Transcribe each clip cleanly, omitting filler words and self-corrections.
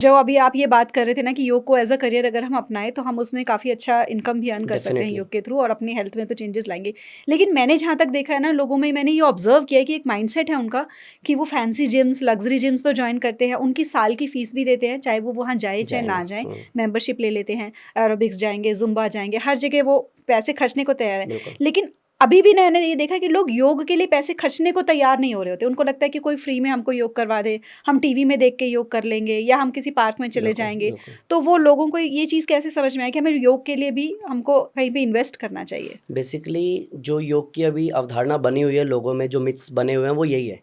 जो अभी आप ये बात कर रहे थे ना कि योग को एज़ अ करियर अगर हम अपनाएँ तो हम उसमें काफ़ी अच्छा इनकम भी अर्न कर सकते हैं डेफ़िनेटली। योग के थ्रू और अपनी हेल्थ में तो चेंजेस लाएँगे। लेकिन मैंने जहाँ तक देखा है ना लोगों में मैंने ये ऑब्ज़र्व किया है कि एक माइंडसेट है उनका कि वो फैंसी जिम्स, लग्ज़री जिम्स तो जॉइन करते हैं, उनकी साल की फीस भी देते हैं, चाहे वो वहाँ जाए चाहे जाएँगे। ना जाएँ, हुँ, मेंबरशिप ले लेते हैं, एरोबिक्स जाएँगे, ज़ुम्बा जाएँगे, हर जगह वो पैसे खर्चने को तैयार हैं। बिल्कुल। लेकिन अभी भी मैंने ये देखा है कि लोग योग के लिए पैसे खर्चने को तैयार नहीं हो रहे होते। उनको लगता है कि कोई फ्री में हमको योग करवा दे, हम टीवी में देख के योग कर लेंगे या हम किसी पार्क में चले बिल्कुल, जाएँगे। बिल्कुल। तो वो लोगों को ये चीज़ कैसे समझ में आए कि हमें योग के लिए भी हमको कहीं पे इन्वेस्ट करना चाहिए? बेसिकली जो योग की अभी अवधारणा बनी हुई है लोगों में, जो मिथ्स बने हुए हैं वो यही है हुँ,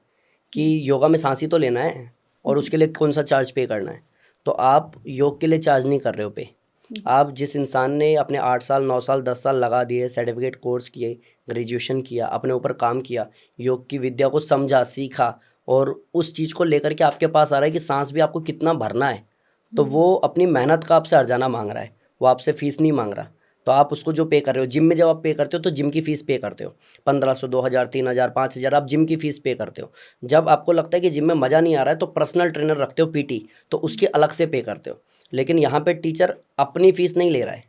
कि योगा में साँस ही तो लेना है हुँ, और हुँ, उसके लिए कौन-सा चार्ज पे करना है। तो आप योग के लिए चार्ज नहीं कर रहे हो पे। हुँ, आप जिस इंसान ने अपने 8 साल, 9 साल, 10 साल लगा दिए, सर्टिफ़िकेट कोर्स किए, ग्रेजुएशन किया, अपने ऊपर काम किया, योग की विद्या को समझा, सीखा और उस चीज़ को लेकर के आपके पास आ रहा है कि साँस भी आपको कितना भरना है, तो हुँ, वो अपनी मेहनत का आपसे हर्जाना माँग रहा है, वो आपसे फ़ीस नहीं माँग रहा। तो आप उसको जो पे कर रहे हो, जिम में जब आप पे करते हो तो जिम की फ़ीस पे करते हो। 1500, 2000, 3000, 5000 आप जिम की फ़ीस पे करते हो। जब आपको लगता है कि जिम में मज़ा नहीं आ रहा है तो पर्सनल ट्रेनर रखते हो पीटी, तो हुँ, उसकी अलग से पे करते हो। लेकिन यहाँ पे टीचर अपनी फ़ीस नहीं ले रहा है।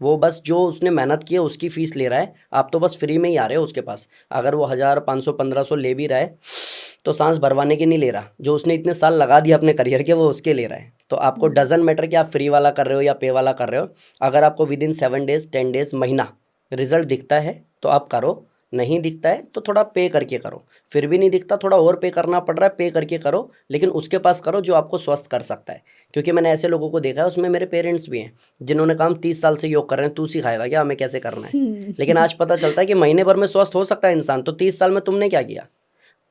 वो बस जो उसने मेहनत की है उसकी फ़ीस ले रहा है, आप तो बस फ्री में ही आ रहे हो उसके पास। अगर वो 1000, 500, 1500 ले भी रहा है, तो साँस भरवाने की नहीं ले रहा। जो उसने इतने साल लगा दिए अपने करियर के वो उसके ले रहा है। तो आपको हुँ, डज़न्ट मैटर कि आप फ्री वाला कर रहे हो या पे वाला कर रहे हो। अगर आपको विदिन 7 डेज़, 10 डेज़, महीना रिज़ल्ट दिखता है तो आप करो, नहीं दिखता है तो थोड़ा पे करके करो। फिर भी नहीं दिखता थोड़ा और पे करना पड़ रहा है, पे करके करो, लेकिन उसके पास करो जो आपको स्वस्थ कर सकता है। क्योंकि मैंने ऐसे लोगों को देखा है, उसमें मेरे पेरेंट्स भी हैं, जिन्होंने कहा हम 30 साल से योग कर रहे हैं, तू सिखाएगा क्या हमें कैसे करना है? हुँ, लेकिन आज पता चलता है कि महीने भर में स्वस्थ हो सकता है इंसान, तो 30 साल में तुमने क्या किया?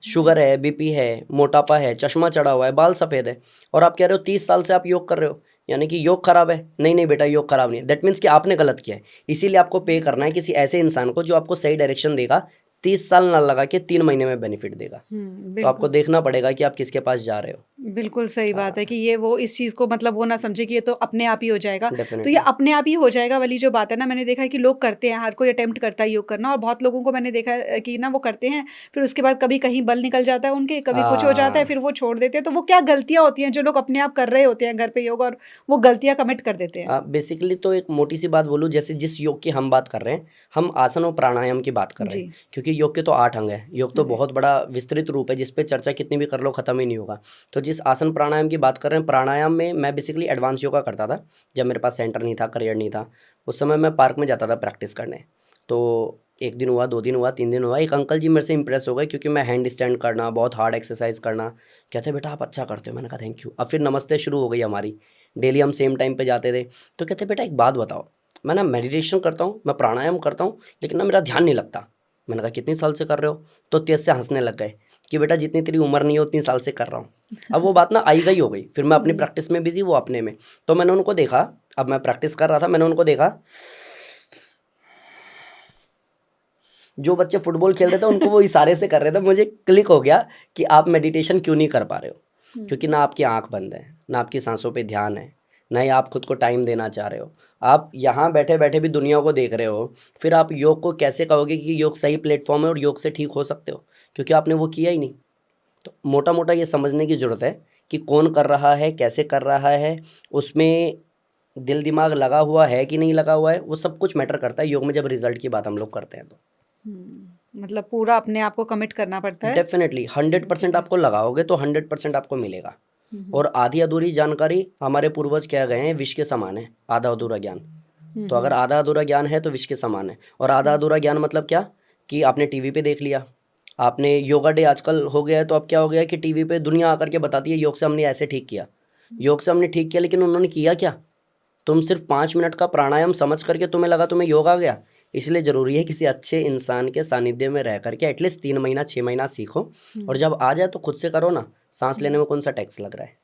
शुगर है, बीपी है, मोटापा है, चश्मा चढ़ा हुआ है, बाल सफ़ेद है और आप कह रहे हो 30 साल से आप योग कर रहे हो, यानी कि योग खराब है। नहीं, नहीं बेटा योग खराब नहीं है। दैट मीन्स कि आपने गलत किया है। इसीलिए आपको पे करना है किसी ऐसे इंसान को जो आपको सही डायरेक्शन देगा, 30 साल ना लगा के 3 महीने में बेनिफिट देगा। हुँ, तो आपको बिल्कुल। देखना पड़ेगा कि आप किसके पास जा रहे हो। बिल्कुल सही बात है हाँ, कि ये वो इस चीज़ को मतलब वो ना समझे कि ये तो अपने आप ही हो जाएगा। तो ये डेफ़िनेटली। अपने आप ही हो जाएगा वाली जो बात है ना मैंने देखा है कि लोग करते हैं, हर कोई अटेम्प्ट करता है योग करना और बहुत लोगों को मैंने देखा है कि ना वो करते हैं, फिर उसके बाद कभी कहीं बल निकल जाता है उनके, कभी कुछ हो जाता है, हाँ। फिर वो छोड़ देते हैं। तो वो क्या गलतियाँ होती हैं जो लोग अपने आप कर रहे होते हैं घर पे योग और वो गलतियाँ कमिट कर देते हैं? बेसिकली तो एक मोटी सी बात बोलूँ, जैसे जिस योग की हम बात कर रहे हैं, हम आसन और प्राणायाम की बात कर रहे जी, हैं। क्योंकि योग के तो 8 अंग हैं। योग तो जी। बहुत बड़ा विस्तृत रूप है जिस पे चर्चा कितनी भी कर लो ख़त्म ही नहीं होगा। तो जिस आसन प्राणायाम की बात कर रहे हैं, प्राणायाम में मैं बेसिकली एडवांस योगा करता था। जब मेरे पास सेंटर नहीं था, करियर नहीं था, उस समय मैं पार्क में जाता था प्रैक्टिस करने। तो 1 दिन हुआ, 2 दिन हुआ, 3 दिन हुआ, एक अंकल जी मेरे से इम्प्रेस हो गए क्योंकि मैं हैंड स्टैंड करना, बहुत हार्ड एक्सरसाइज़ करना, कहते बेटा आप अच्छा करते हो। मैंने कहा थैंक यू। अब फिर नमस्ते शुरू हो गई हमारी। डेली हम सेम टाइम पे जाते थे। तो कहते बेटा एक बात बताओ, मैं ना मेडिटेशन करता हूँ, मैं प्राणायाम करता हूँ, लेकिन ना मेरा ध्यान नहीं लगता। मैंने कहा कितने साल से कर रहे हो? तो तेज से हंसने लग गए कि बेटा जितनी तेरी उम्र नहीं है उतनी साल से कर रहा हूँ। अब वो बात ना आई गई हो गई, फिर मैं अपनी हुँ, प्रैक्टिस में बिजी, वो अपने में। तो मैंने उनको देखा, अब मैं प्रैक्टिस कर रहा था, मैंने उनको देखा, जो बच्चे फुटबॉल खेल रहे थे उनको वो इशारे से कर रहे थे। मुझे क्लिक हो गया कि आप मेडिटेशन क्यों नहीं कर पा रहे हो, क्योंकि हुँ। ना आपकी आंख बंद है, ना आपकी सांसों पे ध्यान है, ना ही आप खुद को टाइम देना चाह रहे हो। आप यहाँ बैठे बैठे भी दुनिया को देख रहे हो, फिर आप योग को कैसे कहोगे कि योग सही प्लेटफॉर्म है और योग से ठीक हो सकते हो, क्योंकि आपने वो किया ही नहीं। तो मोटा मोटा ये समझने की ज़रूरत है कि कौन कर रहा है, कैसे कर रहा है, उसमें दिल दिमाग लगा हुआ है कि नहीं लगा हुआ है, वो सब कुछ मैटर करता है योग में जब रिजल्ट की बात हम लोग करते हैं तो। मतलब पूरा अपने आप को कमिट करना पड़ता है। डेफ़िनेटली 100% जी। आपको लगाओगे तो 100% आपको मिलेगा। हुँ, हुँ। और आधी अधूरी जानकारी, हमारे पूर्वज कह गए हैं, विष के समान है, आधा अधूरा ज्ञान। हुँ, तो अगर हुँ। आधा अधूरा ज्ञान है तो विष के समान है। और आधा हुँ, अधूरा ज्ञान मतलब क्या? कि आपने टीवी पे देख लिया, आपने योगा डे आजकल हो गया है, तो अब क्या हो गया है कि टीवी पे दुनिया आकर के बताती है योग से हमने ऐसे ठीक किया। हुँ। योग से हमने ठीक किया, लेकिन उन्होंने किया क्या? तुम सिर्फ 5 मिनट का प्राणायाम समझ करके तुम्हें लगा तुम्हें योग आ गया। इसलिए ज़रूरी है किसी अच्छे इंसान के सानिध्य में रह करके एटलीस्ट 3 महीना 6 महीना सीखो, और हुँ, जब आ जाए तो खुद से करो ना। सांस लेने हुँ। में कौन सा टैक्स लग रहा है?